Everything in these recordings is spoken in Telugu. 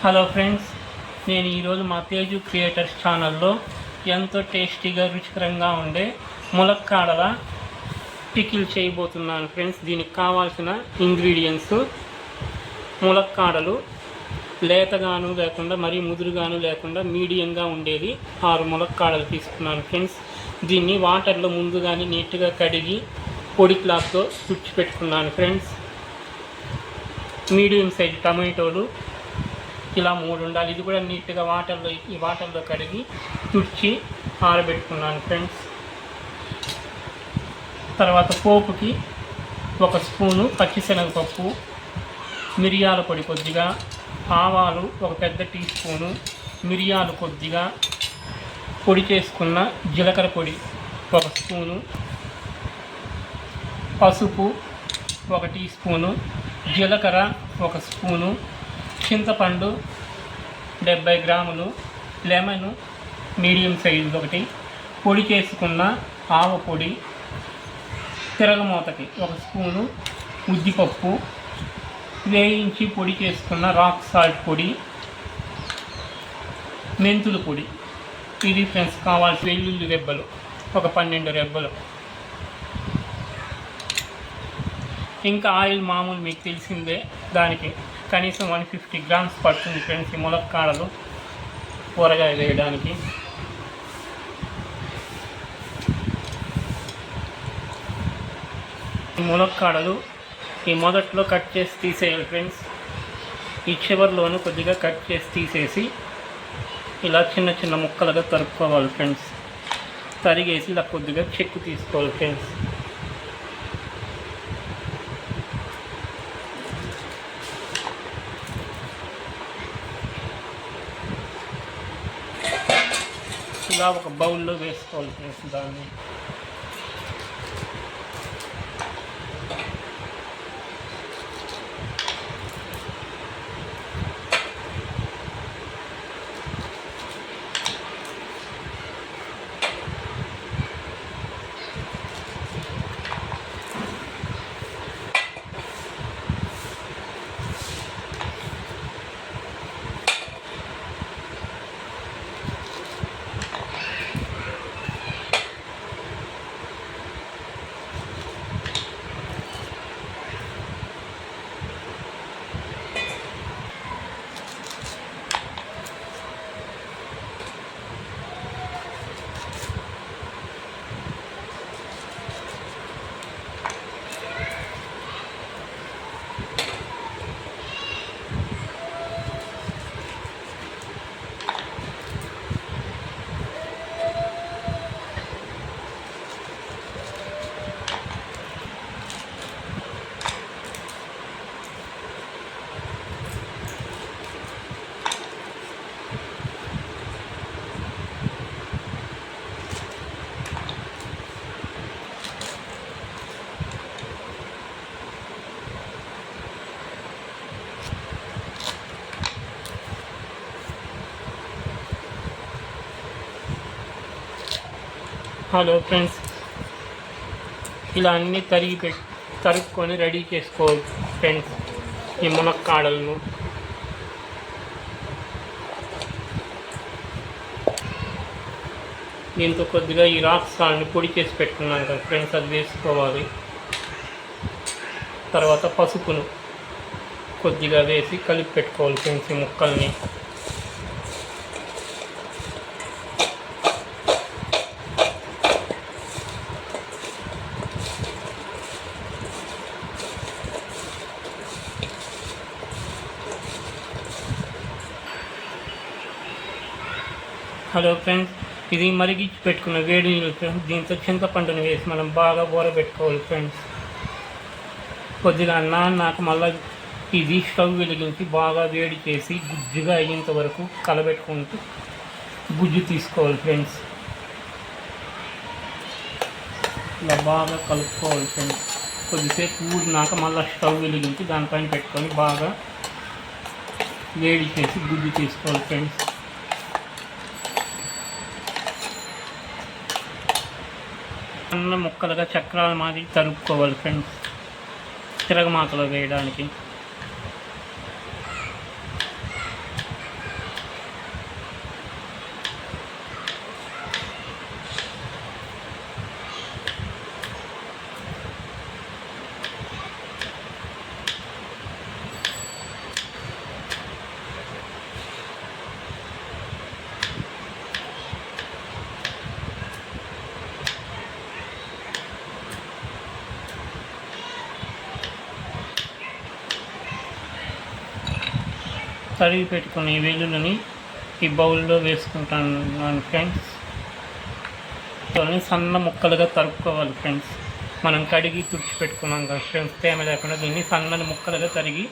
హలో ఫ్రెండ్స్, నేను ఈరోజు మా తేజు క్రియేటర్స్ ఛానల్లో ఎంతో టేస్టీగా రుచికరంగా ఉండే ములక్కాడల పికిల్ చేయబోతున్నాను ఫ్రెండ్స్. దీనికి కావాల్సిన ఇంగ్రీడియంట్స్: ములక్కాడలు లేతగాను లేకుండా మరీ ముదురుగాను లేకుండా మీడియంగా ఉండేది 6 ములక్కాడలు తీసుకున్నాను ఫ్రెండ్స్. దీన్ని వాటర్లో ముందుగానే నీట్గా కడిగి పొడి క్లాత్తో తుడిచిపెట్టుకున్నాను ఫ్రెండ్స్. మీడియం సైజ్ టమాటోలు ఇలా 3 ఉండాలి. ఇది కూడా నీట్గా వాటర్లో కడిగి తుడిచి ఆరబెట్టుకున్నాను ఫ్రెండ్స్. తర్వాత పోపుకి 1 స్పూను పచ్చిశనగపప్పు, మిరియాల పొడి కొద్దిగా, ఆవాలు 1 పెద్ద టీ స్పూను, మిరియాలు కొద్దిగా, పొడి చేసుకున్న జీలకర్ర పొడి 1 స్పూను, పసుపు 1 టీ స్పూను, జీలకర్ర 1 స్పూను, చింతపండు 70 గ్రాములు, లెమన్ మీడియం సైజు 1, పొడి చేసుకున్న ఆవ పొడి, తిరగమూతకి 1 స్పూను, ఉద్దిపప్పు, వేయించి పొడి చేసుకున్న రాక్ సాల్ట్ పొడి, మెంతుల పొడి. ఇది ఫ్రెండ్స్ కావాల్సిన వెల్లుల్లి రెబ్బలు 12 రెబ్బలు. ఇంకా ఆయిల్ మామూలు మీకు తెలిసిందే, దానికి కనీసం 150 గ్రామ్స్ పడుతుంది ఫ్రెండ్స్ ఈ ములక్కాడలు కూరగాయ వేయడానికి. ఈ ములక్కాడలు ఈ మొదట్లో కట్ చేసి తీసేయాలి ఫ్రెండ్స్. ఈ చివర్లోనూ కొద్దిగా కట్ చేసి తీసేసి ఇలా చిన్న చిన్న ముక్కలుగా తరుక్కోవాలి ఫ్రెండ్స్. తరిగేసి ఇలా కొద్దిగా చెక్కు తీసుకోవాలి ఫ్రెండ్స్. ఇలా ఒక బౌల్లో వేసుకోవాలి ఫ్రెండ్స్. దాన్ని హలో ఫ్రెండ్స్, ఇలా అన్నీ తరుక్కొని రెడీ చేసుకోవాలి ఫ్రెండ్స్ ఈ మునక్కాడలను. దీంతో కొద్దిగా ఈ రాక్ సాల్ట్ని పొడి చేసి పెట్టుకున్నాను కదా ఫ్రెండ్స్, అది వేసుకోవాలి. తర్వాత పసుపును కొద్దిగా వేసి కలిపి పెట్టుకోవాలి ఫ్రెండ్స్ ఈ ముక్కల్ని. హలో ఫ్రెండ్స్, ఇది మరిగించి పెట్టుకున్న వేడి నీళ్ళు ఫ్రెండ్స్. దీంతో చింతపండుని వేసి మనం బాగా ఊరబెట్టుకోవాలి ఫ్రెండ్స్. కొద్దిగా నాన్నాక మళ్ళీ ఇది స్టవ్ వెలిగించి బాగా వేడి చేసి గుజ్జుగా అయ్యేంత వరకు కలబెట్టుకుంటూ గుజ్జు తీసుకోవాలి ఫ్రెండ్స్. ఇలా బాగా కలుపుకోవాలి ఫ్రెండ్స్. కొద్దిసేపు ఊరినాక మళ్ళీ స్టవ్ వెలిగించి దానిపైన పెట్టుకొని బాగా వేడి చేసి గుజ్జు తీసుకోవాలి ఫ్రెండ్స్. అన్న ముక్కలుగా చక్రాల మాదిరి తరుపుకోవాలి ఫ్రెండ్స్ తిరగమాతలో వేయడానికి. తరిగి పెట్టుకున్న ఈ వెల్లుల్లిని ఈ బౌల్లో వేసుకుంటాను ఫ్రెండ్స్. సన్న ముక్కలుగా తరుక్కోవాలి ఫ్రెండ్స్. మనం కడిగి తుడిచి పెట్టుకున్నాం కదా ఫ్రెండ్స్, తేమ లేకుండా దీన్ని సన్నని ముక్కలుగా తరిగి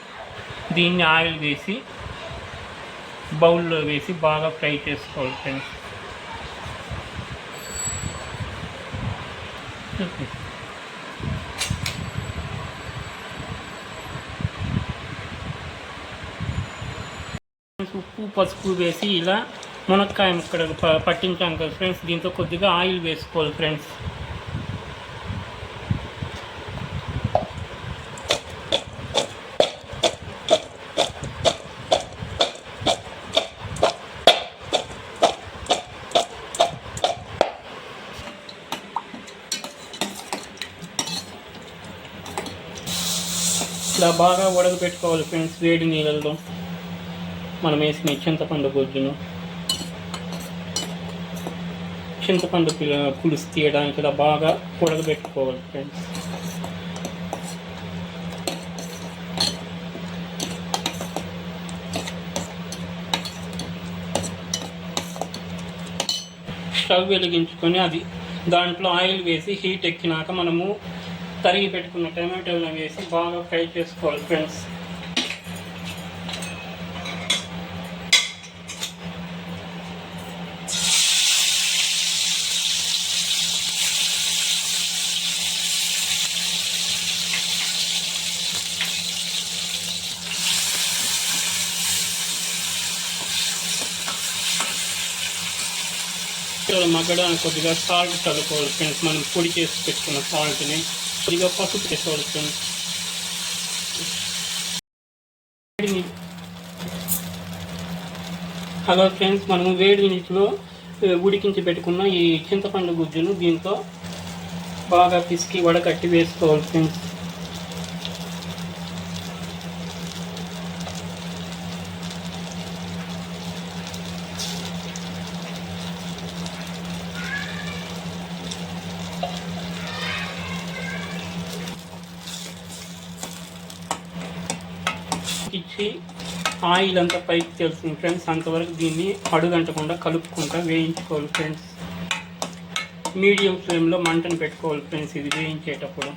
దీన్ని ఆయిల్ వేసి బౌల్లో వేసి బాగా ఫ్రై చేసుకోవాలి ఫ్రెండ్స్. ఉప్పు పసుపు వేసి ఇలా మునక్కాయ ముక్కలు పట్టించాం కదా ఫ్రెండ్స్, దీంతో కొద్దిగా ఆయిల్ వేసుకోవాలి ఫ్రెండ్స్. ఇలా బాగా ఉడకబెట్టుకోవాలి ఫ్రెండ్స్. వేడి నీళ్ళల్లో మనం వేసిన చింతపండు గుజ్జును, చింతపండు పులుసు తీయడానికి ఇలా బాగా ఉడకబెట్టుకోవాలి ఫ్రెండ్స్. స్టవ్ వెలిగించుకొని అది దాంట్లో ఆయిల్ వేసి హీట్ ఎక్కినాక మనము తరిగి పెట్టుకున్న టమాటోలను వేసి బాగా ఫ్రై చేసుకోవాలి ఫ్రెండ్స్. మగ్గడానికి కొద్దిగా సాల్ట్ చల్లుకోవాలి ఫ్రెండ్స్. మనం పొడి చేసి పెట్టుకున్న సాల్ట్ని కొద్దిగా పసుపు వేసుకోవాలి ఫ్రెండ్స్. అలా ఫ్రెండ్స్ మనము వేడి నీటిలో ఉడికించి పెట్టుకున్న ఈ చింతపండు గుజ్జును దీంతో బాగా పిసికి వడకట్టి వేసుకోవాలి ఫ్రెండ్స్. ఇచ్చి ఆయిల్ అంతా పైకి తెలుస్తుంది ఫ్రెండ్స్. అంతవరకు దీన్ని అడుగంటకుండా కలుపుకుంటా వేయించుకోవాలి ఫ్రెండ్స్. మీడియం ఫ్లేమ్లో మంటను పెట్టుకోవాలి ఫ్రెండ్స్ ఇది వేయించేటప్పుడు.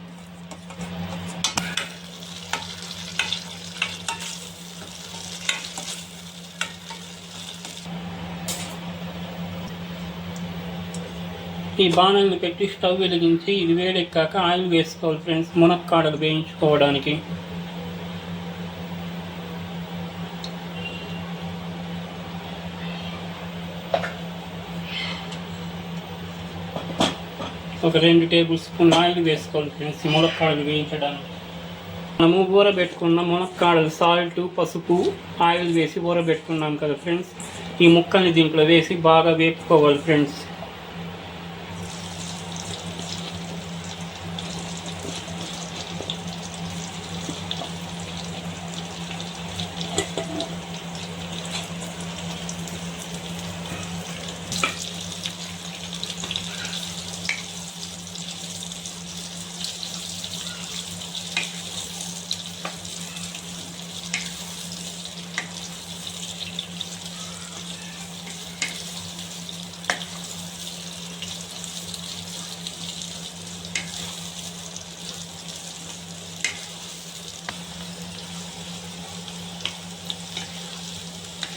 ఈ బాణాలను పెట్టి స్టవ్ వెలిగించి ఇది వేడెక్కాక ఆయిల్ వేసుకోవాలి ఫ్రెండ్స్ మునక్కాడలు వేయించుకోవడానికి. ఒక 2 టేబుల్ స్పూన్ ఆయిల్ వేసుకోవాలి ఫ్రెండ్స్ మునక్కాడలు వేయించడానికి. మనము ఊరబెట్టుకున్న మునక్కాడలు సాల్ట్ పసుపు ఆయిల్ వేసి ఊరబెట్టుకున్నాం కదా ఫ్రెండ్స్, ఈ ముక్కల్ని దీంట్లో వేసి బాగా వేపుకోవాలి ఫ్రెండ్స్.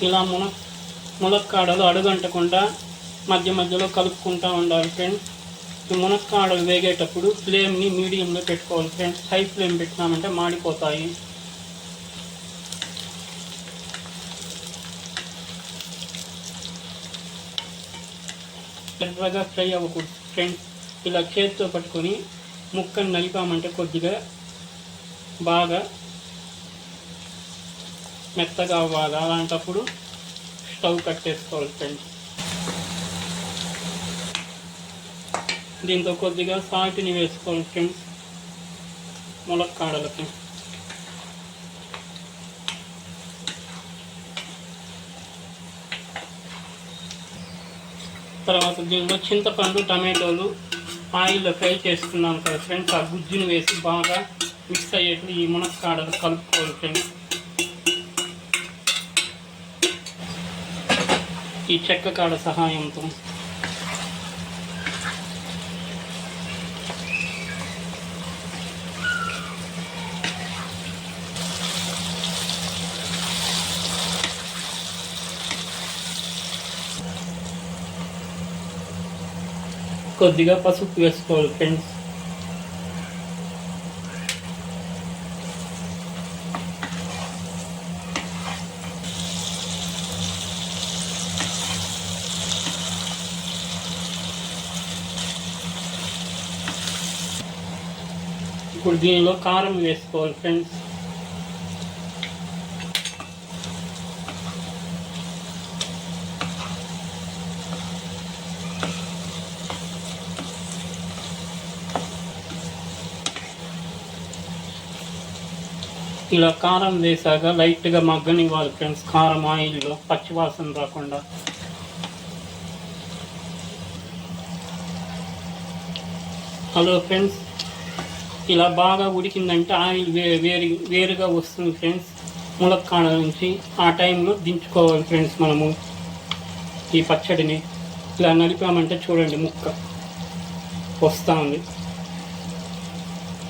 ఇలా మునక్కాడలు అడుగంటకుండా మధ్య మధ్యలో కలుపుకుంటూ ఉండాలి ఫ్రెండ్స్. ఈ మునక్కాడలు వేగేటప్పుడు ఫ్లేమ్ని మీడియంలో పెట్టుకోవాలి ఫ్రెండ్స్. హై ఫ్లేమ్ పెట్టినామంటే మాడిపోతాయి. ఎర్రగా ఫ్రై అవ్వకూడదు ఫ్రెండ్స్. ఇలా చేతితో పట్టుకొని ముక్కను నలిపామంటే కొద్దిగా బాగా మెత్తగా అవ్వాలి. అలాంటప్పుడు స్టవ్ కట్టేసుకోవాలి ఫ్రెండ్స్. దీంతో కొద్దిగా సాల్ట్ని వేసుకోవాలి ఫ్రెండ్స్ ములక్కాడలకి. తర్వాత దీనిలో చింతపండు టమాటోలు ఆయిల్లో ఫ్రై చేసుకున్నాం కదా ఫ్రెండ్స్, ఆ గుజ్జుని వేసి బాగా మిక్స్ అయ్యేట్లు ఈ మునక్కాడలు కలుపుకోవాలి ఫ్రెండ్స్. ఈ చెక్క కాడ సహాయంతో కొద్దిగా పసుపు వేసుకోవాలి ఫ్రెండ్స్. ఇప్పుడు దీనిలో కారం వేసుకోవాలి ఫ్రెండ్స్. ఇలా కారం వేసాక లైట్గా మగ్గనివ్వాలి ఫ్రెండ్స్. కారం ఆయిల్లో పచ్చివాసన రాకుండా. హలో ఫ్రెండ్స్, ఇలా బాగా ఉడికిందంటే ఆయిల్ వేరుగా వస్తుంది ఫ్రెండ్స్ ములక్కాడ నుంచి. ఆ టైంలో దించుకోవాలి ఫ్రెండ్స్. మనము ఈ పచ్చడిని ఇలా నలిపామంటే చూడండి ముక్క వస్తూ ఉంది.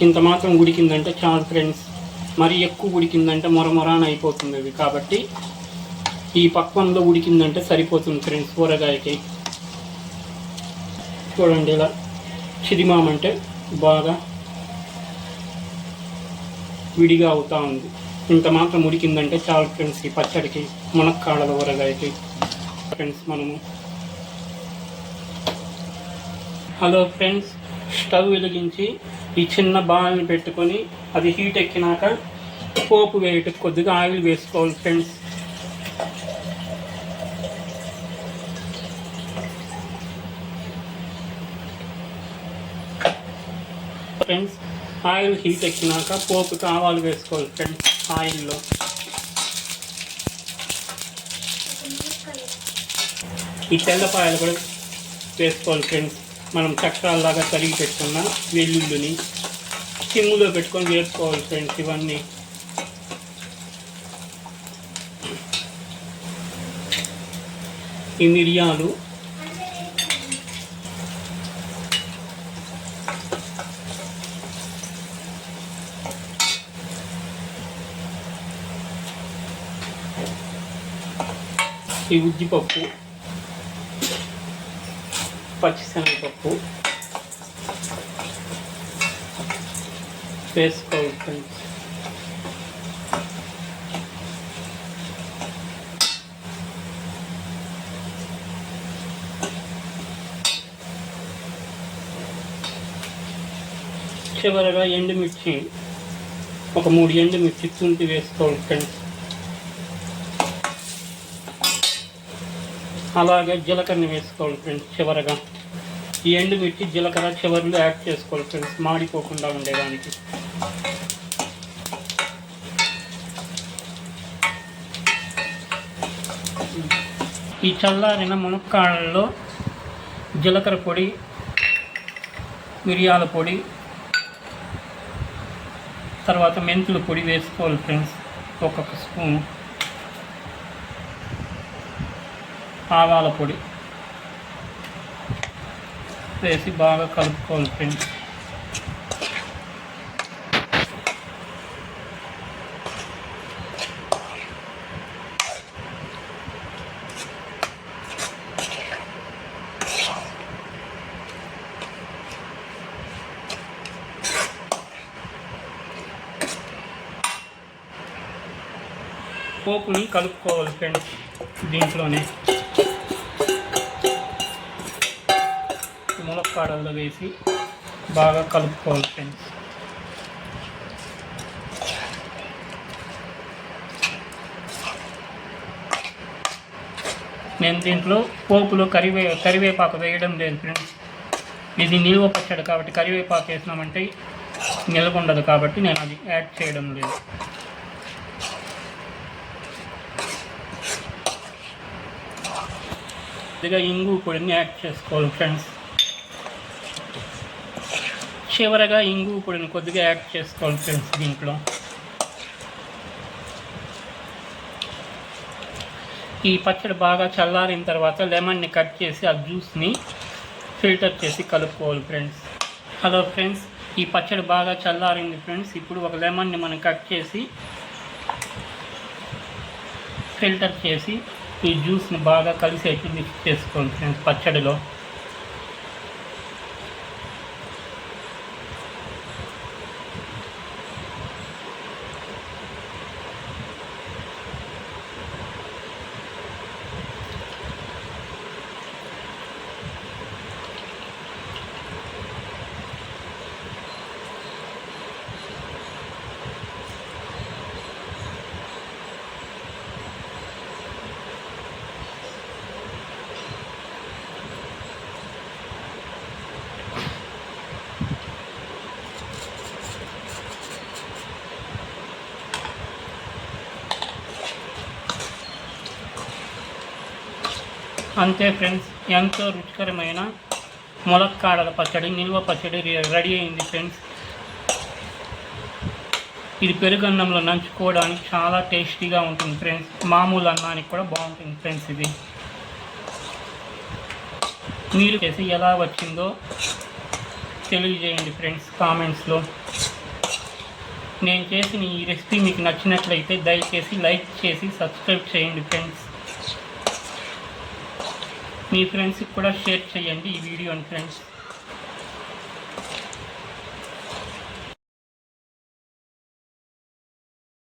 ఇంత మాత్రం ఉడికిందంటే చాలు ఫ్రెండ్స్. మరీ ఎక్కువ ఉడికిందంటే మొరమొరాన అయిపోతుంది అది. కాబట్టి ఈ పక్వంలో ఉడికిందంటే సరిపోతుంది ఫ్రెండ్స్ ఊరగాయకి. చూడండి ఇలా చిదిమామంటే బాగా విడిగా అవుతూ ఉంది. ఇంత మాత్రం ఉడికిందంటే చాలు ఫ్రెండ్స్ ఈ పచ్చడికి, మునక్కాడల ఊరగాయకి. ఫ్రెండ్స్ మనము హలో ఫ్రెండ్స్, స్టవ్ వెలిగించి ఈ చిన్న బాల్ని పెట్టుకొని అది హీట్ ఎక్కినాక పోపు వేయటకు కొద్దిగా ఆయిల్ వేసుకోవాలి ఫ్రెండ్స్. ఫ్రెండ్స్ ఆయిల్ హీట్ ఎక్కినాక పోపుకి ఆవాలు వేసుకోవాలి ఫ్రెండ్స్. ఆయిల్లో ఈ తెల్లపాయలు కూడా వేసుకోవాలి ఫ్రెండ్స్. మనం చక్రాల్లాగా తరిగి పెట్టుకున్న వెల్లుల్లిని సిమ్ములో పెట్టుకొని వేసుకోవాలి ఫ్రెండ్స్. ఇవన్నీ ఈ మిరియాలు, ఈ ఉద్దిపప్పు, పచ్చిశనగపప్పు వేసుకోవాలి ఫ్రెండ్స్. చివరగా ఎండుమిర్చి ఒక 3 ఎండుమిర్చి తుంటి వేసుకోవాలి ఫ్రెండ్స్. అలాగే జీలకర్ర వేసుకోవాలి ఫ్రెండ్స్. చివరగా ఈ ఎండుమిర్చి జీలకర్ర చివరిలో యాడ్ చేసుకోవాలి ఫ్రెండ్స్, మాడిపోకుండా ఉండేదానికి. ఈ చల్లారిన మునక్కాడల్లో జీలకర్ర పొడి, మిరియాల పొడి, తర్వాత మెంతుల పొడి వేసుకోవాలి ఫ్రెండ్స్. ఒక్కొక్క స్పూన్ ఆవాల పొడి వేసి బాగా కలుపుకోవాలి ఫ్రెండ్స్. పోపుని కలుపుకోవాలి ఫ్రెండ్స్. దీంట్లోనే ములక్కాడల్లో వేసి బాగా కలుపుకోవాలి ఫ్రెండ్స్. నేను దీంట్లో పోపులో కరివేపాకు వేయడం లేదు ఫ్రెండ్స్. ఇది నిల్వ పచ్చడి కాబట్టి కరివేపాకు వేసినామంటే నిల్వ ఉండదు కాబట్టి నేను అది యాడ్ చేయడం లేదు. కొద్దిగా ఇంగు పొడిని యాడ్ చేసుకోవాలి ఫ్రెండ్స్. చివరగా ఇంగు పొడిని కొద్దిగా యాడ్ చేసుకోవాలి ఫ్రెండ్స్. దీంట్లో ఈ పచ్చడి బాగా చల్లారిన తర్వాత లెమన్ని కట్ చేసి ఆ జ్యూస్ని ఫిల్టర్ చేసి కలుపుకోవాలి ఫ్రెండ్స్. హలో ఫ్రెండ్స్, ఈ పచ్చడి బాగా చల్లారింది ఫ్రెండ్స్. ఇప్పుడు ఒక లెమన్ని మనం కట్ చేసి ఫిల్టర్ చేసి ఈ జ్యూస్ని బాగా కలిసేట్టు మిక్స్ చేసుకోండి ఫ్రెండ్స్ పచ్చడిలో. అంతే ఫ్రెండ్స్, ఎంతో రుచికరమైన ములక్కాడల పచ్చడి, నిల్వ పచ్చడి రెడీ అయింది ఫ్రెండ్స్. ఇది పెరుగన్నంలో నంచుకోవడానికి చాలా టేస్టీగా ఉంటుంది ఫ్రెండ్స్. మామూలు అన్నానికి కూడా బాగుంటుంది ఫ్రెండ్స్. ఇది మీరు చేసి ఎలా వచ్చిందో తెలియజేయండి ఫ్రెండ్స్ కామెంట్స్లో. నేను చేసిన ఈ రెసిపీ మీకు నచ్చినట్లయితే దయచేసి లైక్ చేసి సబ్స్క్రైబ్ చేయండి ఫ్రెండ్స్. మీ ఫ్రెండ్స్కి కూడా షేర్ చేయండి ఈ వీడియోని ఫ్రెండ్స్.